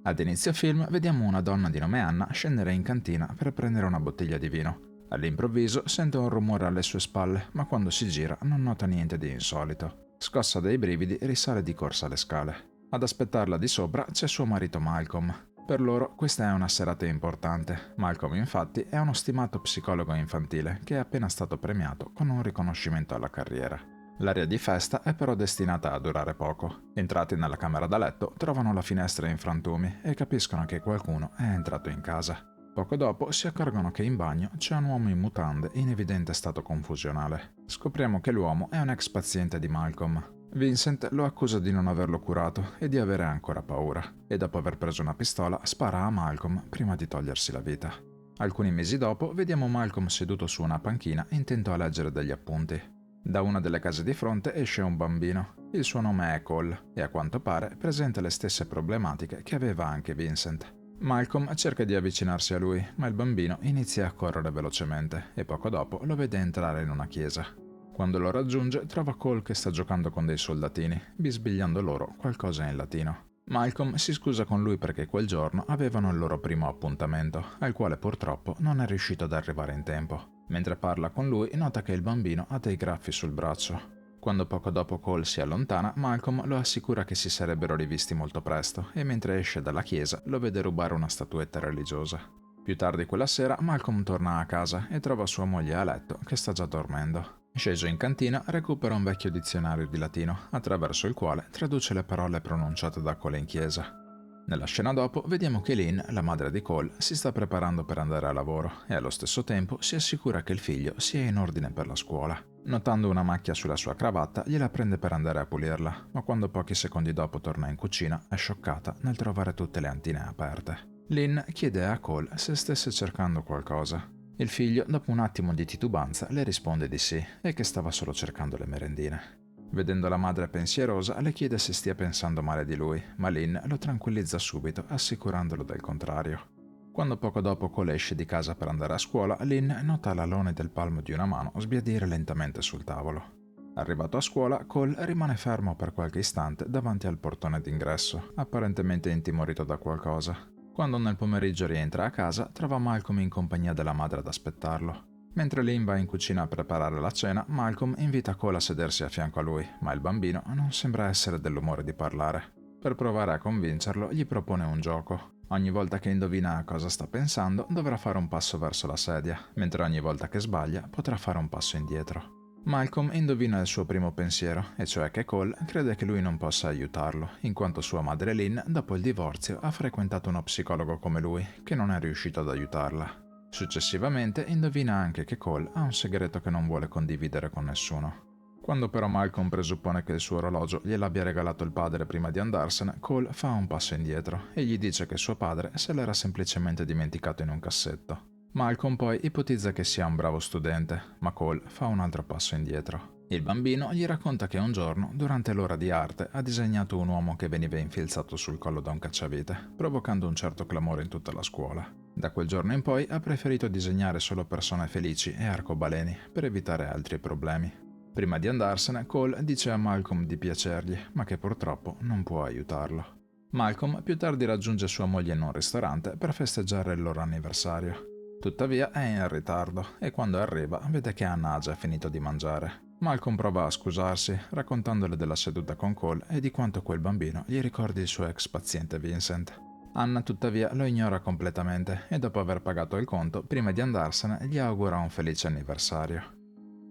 Ad inizio film vediamo una donna di nome Anna scendere in cantina per prendere una bottiglia di vino. All'improvviso sente un rumore alle sue spalle, ma quando si gira non nota niente di insolito. Scossa dai brividi, risale di corsa le scale. Ad aspettarla di sopra c'è suo marito Malcolm. Per loro questa è una serata importante. Malcolm infatti è uno stimato psicologo infantile che è appena stato premiato con un riconoscimento alla carriera. L'aria di festa è però destinata a durare poco. Entrati nella camera da letto, trovano la finestra in frantumi e capiscono che qualcuno è entrato in casa. Poco dopo si accorgono che in bagno c'è un uomo in mutande in evidente stato confusionale. Scopriamo che l'uomo è un ex paziente di Malcolm. Vincent lo accusa di non averlo curato e di avere ancora paura, e dopo aver preso una pistola spara a Malcolm prima di togliersi la vita. Alcuni mesi dopo vediamo Malcolm seduto su una panchina intento a leggere degli appunti. Da una delle case di fronte esce un bambino. Il suo nome è Cole e a quanto pare presenta le stesse problematiche che aveva anche Vincent. Malcolm cerca di avvicinarsi a lui, ma il bambino inizia a correre velocemente e poco dopo lo vede entrare in una chiesa. Quando lo raggiunge trova Cole che sta giocando con dei soldatini, bisbigliando loro qualcosa in latino. Malcolm si scusa con lui perché quel giorno avevano il loro primo appuntamento, al quale purtroppo non è riuscito ad arrivare in tempo. Mentre parla con lui nota che il bambino ha dei graffi sul braccio. Quando poco dopo Cole si allontana, Malcolm lo assicura che si sarebbero rivisti molto presto e mentre esce dalla chiesa lo vede rubare una statuetta religiosa. Più tardi quella sera Malcolm torna a casa e trova sua moglie a letto che sta già dormendo. Sceso in cantina recupera un vecchio dizionario di latino attraverso il quale traduce le parole pronunciate da Cole in chiesa. Nella scena dopo vediamo che Lynn, la madre di Cole, si sta preparando per andare a lavoro e allo stesso tempo si assicura che il figlio sia in ordine per la scuola. Notando una macchia sulla sua cravatta, gliela prende per andare a pulirla, ma quando pochi secondi dopo torna in cucina è scioccata nel trovare tutte le antine aperte. Lynn chiede a Cole se stesse cercando qualcosa. Il figlio, dopo un attimo di titubanza, le risponde di sì e che stava solo cercando le merendine. Vedendo la madre pensierosa, le chiede se stia pensando male di lui, ma Lynn lo tranquillizza subito, assicurandolo del contrario. Quando poco dopo Cole esce di casa per andare a scuola, Lynn nota l'alone del palmo di una mano sbiadire lentamente sul tavolo. Arrivato a scuola, Cole rimane fermo per qualche istante davanti al portone d'ingresso, apparentemente intimorito da qualcosa. Quando nel pomeriggio rientra a casa, trova Malcolm in compagnia della madre ad aspettarlo. Mentre Lynn va in cucina a preparare la cena, Malcolm invita Cole a sedersi a fianco a lui, ma il bambino non sembra essere dell'umore di parlare. Per provare a convincerlo, gli propone un gioco. Ogni volta che indovina a cosa sta pensando, dovrà fare un passo verso la sedia, mentre ogni volta che sbaglia potrà fare un passo indietro. Malcolm indovina il suo primo pensiero, e cioè che Cole crede che lui non possa aiutarlo, in quanto sua madre Lynn, dopo il divorzio, ha frequentato uno psicologo come lui, che non è riuscito ad aiutarla. Successivamente indovina anche che Cole ha un segreto che non vuole condividere con nessuno. Quando però Malcolm presuppone che il suo orologio gliel'abbia regalato il padre prima di andarsene, Cole fa un passo indietro e gli dice che suo padre se l'era semplicemente dimenticato in un cassetto. Malcolm poi ipotizza che sia un bravo studente, ma Cole fa un altro passo indietro. Il bambino gli racconta che un giorno, durante l'ora di arte, ha disegnato un uomo che veniva infilzato sul collo da un cacciavite, provocando un certo clamore in tutta la scuola. Da quel giorno in poi ha preferito disegnare solo persone felici e arcobaleni per evitare altri problemi. Prima di andarsene, Cole dice a Malcolm di piacergli, ma che purtroppo non può aiutarlo. Malcolm più tardi raggiunge sua moglie in un ristorante per festeggiare il loro anniversario. Tuttavia è in ritardo e quando arriva vede che Anna ha già finito di mangiare. Malcolm prova a scusarsi, raccontandole della seduta con Cole e di quanto quel bambino gli ricordi il suo ex paziente Vincent. Anna tuttavia lo ignora completamente e dopo aver pagato il conto, prima di andarsene, gli augura un felice anniversario.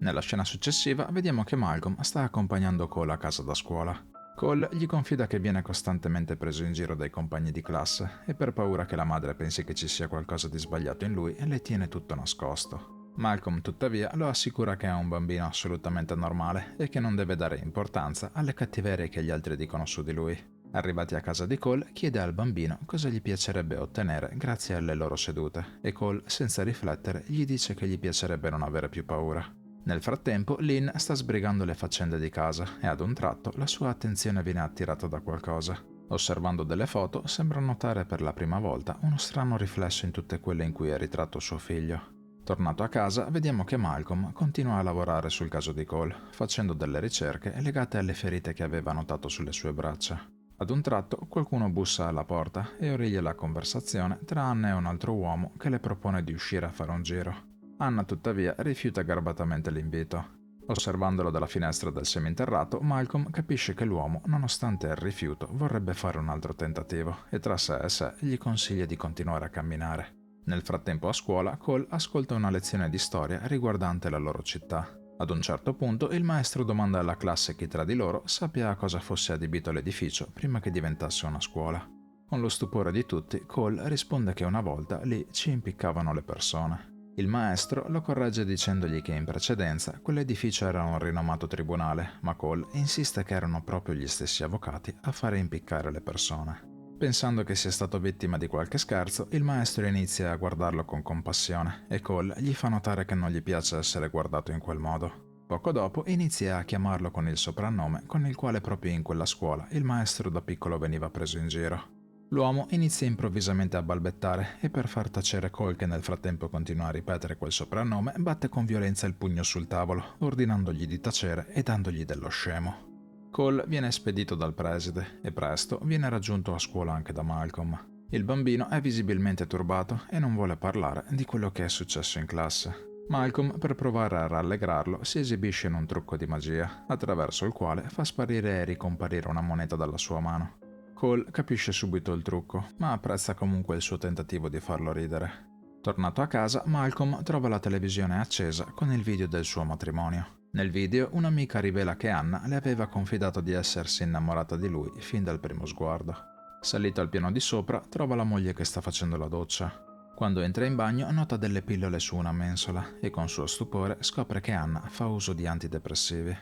Nella scena successiva vediamo che Malcolm sta accompagnando Cole a casa da scuola. Cole gli confida che viene costantemente preso in giro dai compagni di classe e per paura che la madre pensi che ci sia qualcosa di sbagliato in lui le tiene tutto nascosto. Malcolm tuttavia lo assicura che è un bambino assolutamente normale e che non deve dare importanza alle cattiverie che gli altri dicono su di lui. Arrivati a casa di Cole, chiede al bambino cosa gli piacerebbe ottenere grazie alle loro sedute e Cole, senza riflettere, gli dice che gli piacerebbe non avere più paura. Nel frattempo, Lynn sta sbrigando le faccende di casa e ad un tratto la sua attenzione viene attirata da qualcosa. Osservando delle foto, sembra notare per la prima volta uno strano riflesso in tutte quelle in cui è ritratto suo figlio. Tornato a casa, vediamo che Malcolm continua a lavorare sul caso di Cole, facendo delle ricerche legate alle ferite che aveva notato sulle sue braccia. Ad un tratto qualcuno bussa alla porta e origlia la conversazione tra Anna e un altro uomo che le propone di uscire a fare un giro. Anna tuttavia rifiuta garbatamente l'invito. Osservandolo dalla finestra del seminterrato, Malcolm capisce che l'uomo, nonostante il rifiuto, vorrebbe fare un altro tentativo e tra sé e sé gli consiglia di continuare a camminare. Nel frattempo a scuola, Cole ascolta una lezione di storia riguardante la loro città. Ad un certo punto il maestro domanda alla classe chi tra di loro sappia a cosa fosse adibito l'edificio prima che diventasse una scuola. Con lo stupore di tutti, Cole risponde che una volta lì ci impiccavano le persone. Il maestro lo corregge dicendogli che in precedenza quell'edificio era un rinomato tribunale, ma Cole insiste che erano proprio gli stessi avvocati a fare impiccare le persone. Pensando che sia stato vittima di qualche scherzo, il maestro inizia a guardarlo con compassione e Cole gli fa notare che non gli piace essere guardato in quel modo. Poco dopo inizia a chiamarlo con il soprannome con il quale proprio in quella scuola il maestro da piccolo veniva preso in giro. L'uomo inizia improvvisamente a balbettare e per far tacere Cole, che nel frattempo continua a ripetere quel soprannome, batte con violenza il pugno sul tavolo, ordinandogli di tacere e dandogli dello scemo. Cole viene spedito dal preside e presto viene raggiunto a scuola anche da Malcolm. Il bambino è visibilmente turbato e non vuole parlare di quello che è successo in classe. Malcolm, per provare a rallegrarlo, si esibisce in un trucco di magia, attraverso il quale fa sparire e ricomparire una moneta dalla sua mano. Cole capisce subito il trucco, ma apprezza comunque il suo tentativo di farlo ridere. Tornato a casa, Malcolm trova la televisione accesa con il video del suo matrimonio. Nel video, un'amica rivela che Anna le aveva confidato di essersi innamorata di lui fin dal primo sguardo. Salito al piano di sopra, trova la moglie che sta facendo la doccia. Quando entra in bagno, nota delle pillole su una mensola e con suo stupore scopre che Anna fa uso di antidepressivi.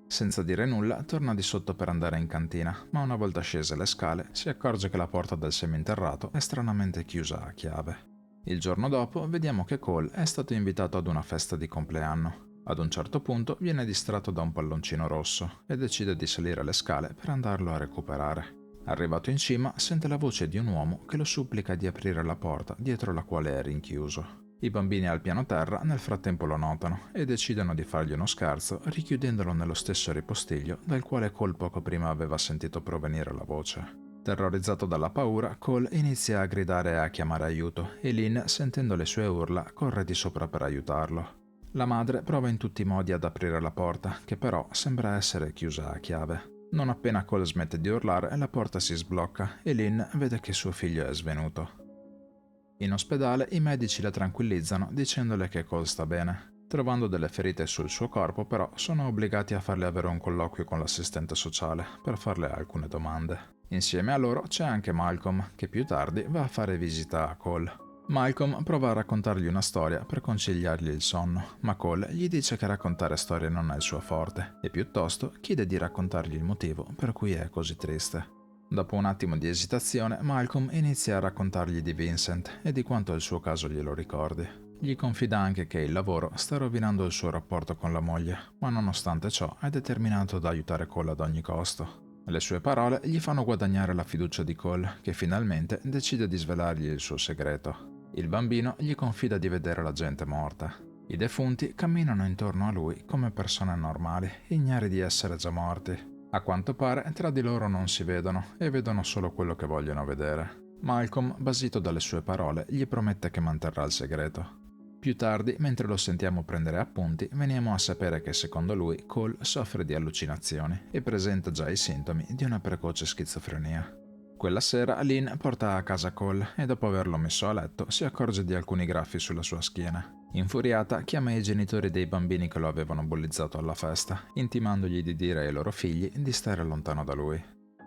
Senza dire nulla, torna di sotto per andare in cantina, ma una volta scese le scale si accorge che la porta del seminterrato è stranamente chiusa a chiave. Il giorno dopo vediamo che Cole è stato invitato ad una festa di compleanno. Ad un certo punto viene distratto da un palloncino rosso e decide di salire le scale per andarlo a recuperare. Arrivato in cima, sente la voce di un uomo che lo supplica di aprire la porta dietro la quale è rinchiuso. I bambini al piano terra nel frattempo lo notano e decidono di fargli uno scherzo richiudendolo nello stesso ripostiglio dal quale Cole poco prima aveva sentito provenire la voce. Terrorizzato dalla paura, Cole inizia a gridare e a chiamare aiuto e Lynn, sentendo le sue urla, corre di sopra per aiutarlo. La madre prova in tutti i modi ad aprire la porta, che però sembra essere chiusa a chiave. Non appena Cole smette di urlare, la porta si sblocca e Lynn vede che suo figlio è svenuto. In ospedale i medici la tranquillizzano dicendole che Cole sta bene. Trovando delle ferite sul suo corpo, però, sono obbligati a farle avere un colloquio con l'assistente sociale per farle alcune domande. Insieme a loro c'è anche Malcolm, che più tardi va a fare visita a Cole. Malcolm prova a raccontargli una storia per conciliargli il sonno, ma Cole gli dice che raccontare storie non è il suo forte e piuttosto chiede di raccontargli il motivo per cui è così triste. Dopo un attimo di esitazione, Malcolm inizia a raccontargli di Vincent e di quanto il suo caso glielo ricordi. Gli confida anche che il lavoro sta rovinando il suo rapporto con la moglie, ma nonostante ciò è determinato ad aiutare Cole ad ogni costo. Le sue parole gli fanno guadagnare la fiducia di Cole, che finalmente decide di svelargli il suo segreto. Il bambino gli confida di vedere la gente morta. I defunti camminano intorno a lui come persone normali, ignari di essere già morti. A quanto pare tra di loro non si vedono e vedono solo quello che vogliono vedere. Malcolm, basito dalle sue parole, gli promette che manterrà il segreto. Più tardi, mentre lo sentiamo prendere appunti, veniamo a sapere che secondo lui Cole soffre di allucinazioni e presenta già i sintomi di una precoce schizofrenia. Quella sera Lynn porta a casa Cole e dopo averlo messo a letto si accorge di alcuni graffi sulla sua schiena. Infuriata chiama i genitori dei bambini che lo avevano bullizzato alla festa, intimandogli di dire ai loro figli di stare lontano da lui.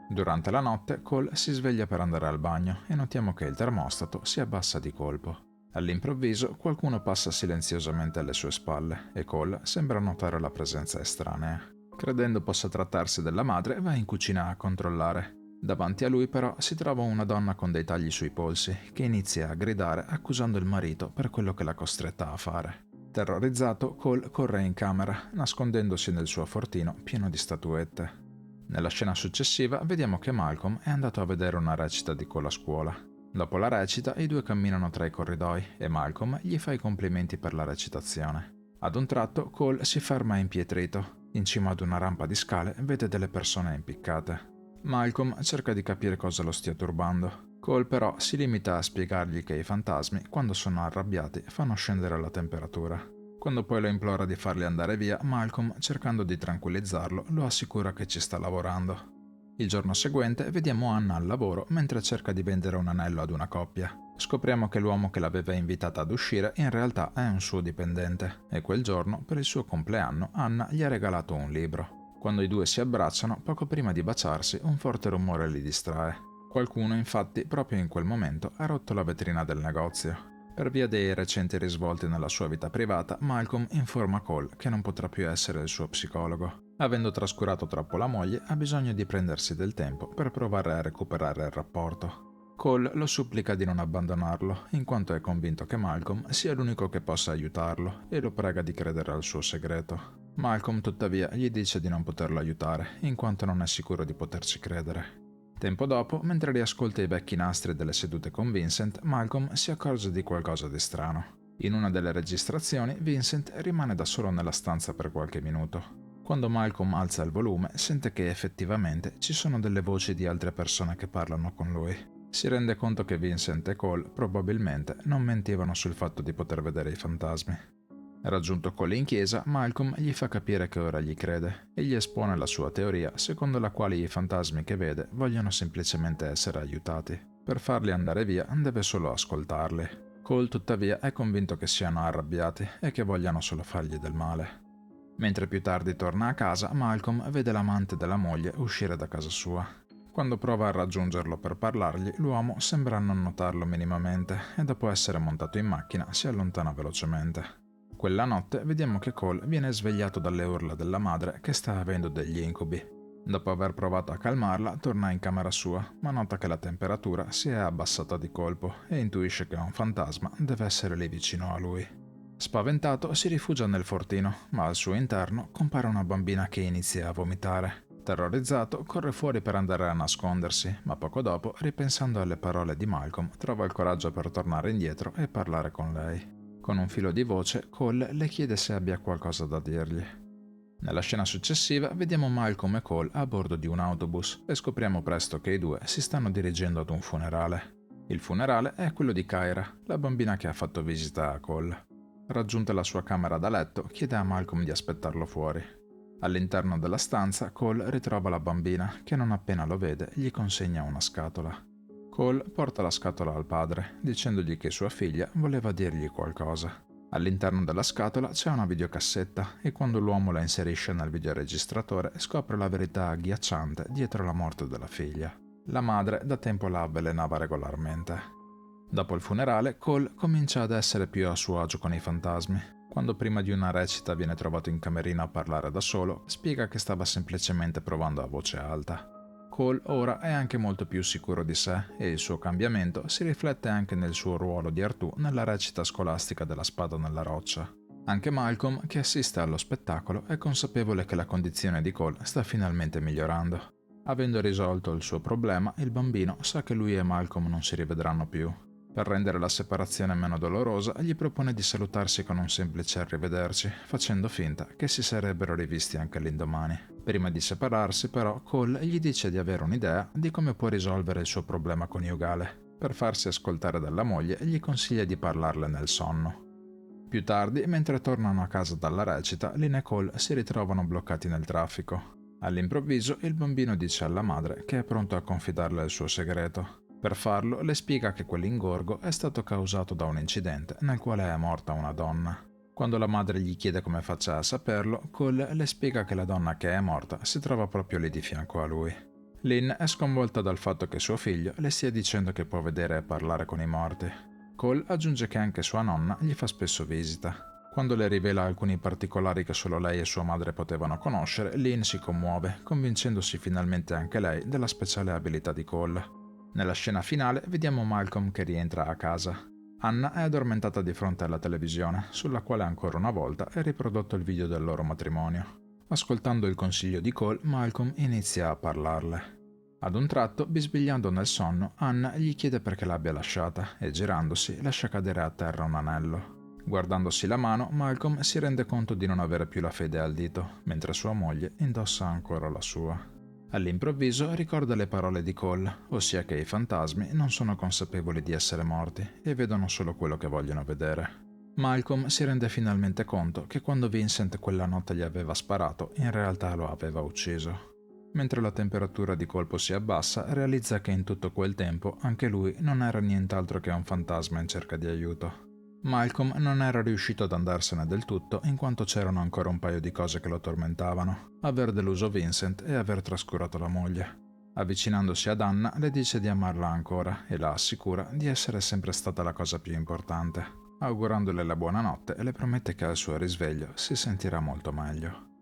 Durante la notte Cole si sveglia per andare al bagno e notiamo che il termostato si abbassa di colpo. All'improvviso qualcuno passa silenziosamente alle sue spalle e Cole sembra notare la presenza estranea. Credendo possa trattarsi della madre, va in cucina a controllare. Davanti a lui però si trova una donna con dei tagli sui polsi che inizia a gridare accusando il marito per quello che l'ha costretta a fare. Terrorizzato, Cole corre in camera, nascondendosi nel suo fortino pieno di statuette. Nella scena successiva vediamo che Malcolm è andato a vedere una recita di Cole a scuola. Dopo la recita i due camminano tra i corridoi e Malcolm gli fa i complimenti per la recitazione. Ad un tratto Cole si ferma impietrito. In cima ad una rampa di scale vede delle persone impiccate. Malcolm cerca di capire cosa lo stia turbando. Cole però si limita a spiegargli che i fantasmi, quando sono arrabbiati, fanno scendere la temperatura. Quando poi lo implora di farli andare via, Malcolm, cercando di tranquillizzarlo, lo assicura che ci sta lavorando. Il giorno seguente vediamo Anna al lavoro mentre cerca di vendere un anello ad una coppia. Scopriamo che l'uomo che l'aveva invitata ad uscire in realtà è un suo dipendente e quel giorno, per il suo compleanno, Anna gli ha regalato un libro. Quando i due si abbracciano, poco prima di baciarsi, un forte rumore li distrae. Qualcuno, infatti, proprio in quel momento ha rotto la vetrina del negozio. Per via dei recenti risvolti nella sua vita privata, Malcolm informa Cole che non potrà più essere il suo psicologo. Avendo trascurato troppo la moglie, ha bisogno di prendersi del tempo per provare a recuperare il rapporto. Cole lo supplica di non abbandonarlo, in quanto è convinto che Malcolm sia l'unico che possa aiutarlo e lo prega di credere al suo segreto. Malcolm, tuttavia, gli dice di non poterlo aiutare, in quanto non è sicuro di poterci credere. Tempo dopo, mentre riascolta i vecchi nastri delle sedute con Vincent, Malcolm si accorge di qualcosa di strano. In una delle registrazioni, Vincent rimane da solo nella stanza per qualche minuto. Quando Malcolm alza il volume, sente che effettivamente ci sono delle voci di altre persone che parlano con lui. Si rende conto che Vincent e Cole probabilmente non mentivano sul fatto di poter vedere i fantasmi. Raggiunto Cole in chiesa, Malcolm gli fa capire che ora gli crede e gli espone la sua teoria secondo la quale i fantasmi che vede vogliono semplicemente essere aiutati. Per farli andare via deve solo ascoltarli. Cole tuttavia è convinto che siano arrabbiati e che vogliano solo fargli del male. Mentre più tardi torna a casa, Malcolm vede l'amante della moglie uscire da casa sua. Quando prova a raggiungerlo per parlargli, l'uomo sembra non notarlo minimamente e dopo essere montato in macchina si allontana velocemente. Quella notte vediamo che Cole viene svegliato dalle urla della madre che sta avendo degli incubi. Dopo aver provato a calmarla, torna in camera sua, ma nota che la temperatura si è abbassata di colpo e intuisce che un fantasma deve essere lì vicino a lui. Spaventato si rifugia nel fortino, ma al suo interno compare una bambina che inizia a vomitare. Terrorizzato, corre fuori per andare a nascondersi, ma poco dopo, ripensando alle parole di Malcolm, trova il coraggio per tornare indietro e parlare con lei. Con un filo di voce, Cole le chiede se abbia qualcosa da dirgli. Nella scena successiva vediamo Malcolm e Cole a bordo di un autobus e scopriamo presto che i due si stanno dirigendo ad un funerale. Il funerale è quello di Kyra, la bambina che ha fatto visita a Cole. Raggiunta la sua camera da letto, chiede a Malcolm di aspettarlo fuori. All'interno della stanza, Cole ritrova la bambina che non appena lo vede gli consegna una scatola. Cole porta la scatola al padre, dicendogli che sua figlia voleva dirgli qualcosa. All'interno della scatola c'è una videocassetta e quando l'uomo la inserisce nel videoregistratore scopre la verità agghiacciante dietro la morte della figlia. La madre da tempo la avvelenava regolarmente. Dopo il funerale, Cole comincia ad essere più a suo agio con i fantasmi. Quando prima di una recita viene trovato in camerino a parlare da solo, spiega che stava semplicemente provando a voce alta. Cole ora è anche molto più sicuro di sé e il suo cambiamento si riflette anche nel suo ruolo di Artù nella recita scolastica della Spada nella roccia. Anche Malcolm, che assiste allo spettacolo, è consapevole che la condizione di Cole sta finalmente migliorando. Avendo risolto il suo problema, il bambino sa che lui e Malcolm non si rivedranno più. Per rendere la separazione meno dolorosa, gli propone di salutarsi con un semplice arrivederci, facendo finta che si sarebbero rivisti anche l'indomani. Prima di separarsi, però, Cole gli dice di avere un'idea di come può risolvere il suo problema coniugale. Per farsi ascoltare dalla moglie, gli consiglia di parlarle nel sonno. Più tardi, mentre tornano a casa dalla recita, Lynn e Cole si ritrovano bloccati nel traffico. All'improvviso, il bambino dice alla madre che è pronto a confidarle il suo segreto. Per farlo, le spiega che quell'ingorgo è stato causato da un incidente nel quale è morta una donna. Quando la madre gli chiede come faccia a saperlo, Cole le spiega che la donna che è morta si trova proprio lì di fianco a lui. Lynn è sconvolta dal fatto che suo figlio le stia dicendo che può vedere e parlare con i morti. Cole aggiunge che anche sua nonna gli fa spesso visita. Quando le rivela alcuni particolari che solo lei e sua madre potevano conoscere, Lynn si commuove, convincendosi finalmente anche lei della speciale abilità di Cole. Nella scena finale vediamo Malcolm che rientra a casa. Anna è addormentata di fronte alla televisione, sulla quale ancora una volta è riprodotto il video del loro matrimonio. Ascoltando il consiglio di Cole, Malcolm inizia a parlarle. Ad un tratto, bisbigliando nel sonno, Anna gli chiede perché l'abbia lasciata e girandosi lascia cadere a terra un anello. Guardandosi la mano, Malcolm si rende conto di non avere più la fede al dito, mentre sua moglie indossa ancora la sua. All'improvviso ricorda le parole di Cole, ossia che i fantasmi non sono consapevoli di essere morti e vedono solo quello che vogliono vedere. Malcolm si rende finalmente conto che quando Vincent quella notte gli aveva sparato, in realtà lo aveva ucciso. Mentre la temperatura di colpo si abbassa, realizza che in tutto quel tempo anche lui non era nient'altro che un fantasma in cerca di aiuto. Malcolm non era riuscito ad andarsene del tutto in quanto c'erano ancora un paio di cose che lo tormentavano: aver deluso Vincent e aver trascurato la moglie. Avvicinandosi ad Anna, le dice di amarla ancora e la assicura di essere sempre stata la cosa più importante. Augurandole la buonanotte, le promette che al suo risveglio si sentirà molto meglio.